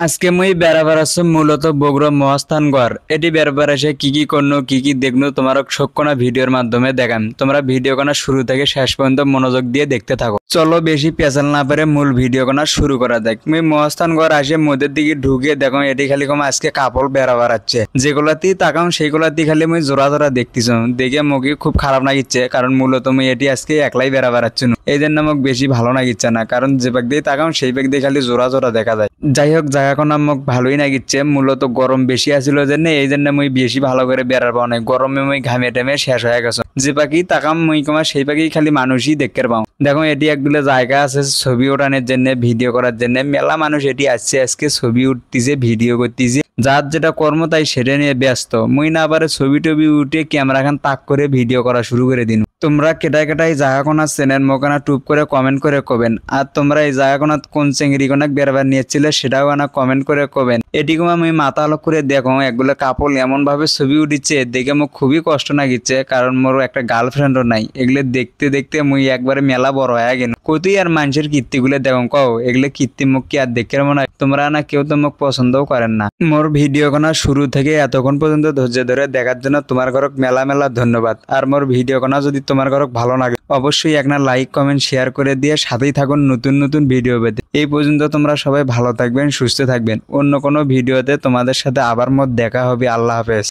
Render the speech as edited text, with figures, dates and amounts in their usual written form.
আজকে মুই বেড়াবার আছে মূলত বগুড়া মহাস্থানগড় এটি বেড়াবার এসে কি কি করনো কি কি দেখনো তোমার সক্ষণা ভিডিওর মাধ্যমে দেখাম। তোমরা ভিডিও কোনা শুরু থেকে শেষ পর্যন্ত মনোযোগ দিয়ে দেখতে থাকো। চলো বেশি পেঁচাল না পারে মূল ভিডিও কোনা শুরু করা যাক। মুই মহাস্থানগড় আসে মধ্যের দিকে ঢুকে দেখো এটি খালি কম আজকে কাপড় বেড়াবার আছে, যেগুলাতেই তাকাম সেইগুলাতেই খালি মুই জোড়া জোড়া দেখতেছ। দেখে মুখে খুব খারাপ লাগিচ্ছে, কারণ মূলত মুই এটি আজকে একলাই বেড়াবার আছি। এই জন্য মোক বেশি ভালো লাগিচ্ছে না, কারণ যে পাক দিয়ে তাকাম সেই পাক দিয়ে খালি জোড়া জোড়া দেখা যায়। যাই হোক জায়গাটা মোক ভালোই লাগিচ্ছে, মূলত গরম বেশি আছিল জন্য এই জন্য মুই বেশি ভালো করে বেড়ার পাও নাই। গরমে মুই ঘামে টেমে শেষ হয়ে গেছে। যে পাখি তাকাম মুই কমা সেই পাখি খালি মানুষই দেখতে পাও। দেখো এটি একগুলো জায়গা আছে ছবি ওঠানোর জন্য, ভিডিও করার জন্য। মেলা মানুষ এটি আসছে আজকে ছবি উঠতেছে, ভিডিও করতেছে। যার যেটা কর্ম তাই সেটা নিয়ে ব্যস্ত। মুই না পারে ছবি টবি উঠে ক্যামেরা খান তাক করে ভিডিও করা শুরু করে দিন। তোমরা কেটাই কেটাই জায়গা কোনা চেনেন মোকানা টুপ করে কমেন্ট করে কবেন। আর তোমরা এই জায়গা কোনা কোন চেঙ্গিরি কোনা বেরবার নিয়েছিলে সেটাও না কমেন্ট করে কবেন। এটি কমা আমি মাথা আলো করে দেখো এগুলো কাপড় এমন ভাবে ছবি উঠিচ্ছে, দেখে মোক খুবই কষ্ট লাগিচ্ছে, কারণ মোর একটা গার্লফ্রেন্ডও নাই। এগুলো দেখতে দেখতে মুই একবারে মেলা বড় হয়ে গেল। কতই আর মানুষের কীর্তিগুলো দেখো কও, এগুলো কীর্তি মুখ কি আর দেখে মনে হয়? তোমরা না কেউ তো মোক পছন্দও করেন না। মোর ভিডিও কোনা শুরু থেকে এতক্ষণ পর্যন্ত ধৈর্য ধরে দেখার জন্য তোমার ঘরক মেলা মেলা ধন্যবাদ। আর মোর ভিডিও কোনা যদি তোমার ঘরক ভালো লাগে অবশ্যই একটা লাইক কমেন্ট শেয়ার করে দিয়ে সাথেই থাকুন নতুন নতুন ভিডিও পেতে। এই পর্যন্ত তোমরা সবাই ভালো থাকবেন, সুস্থ থাকবেন। অন্য কোনো ভিডিওতে তোমাদের সাথে আবার দেখা হবে। আল্লাহ হাফেজ।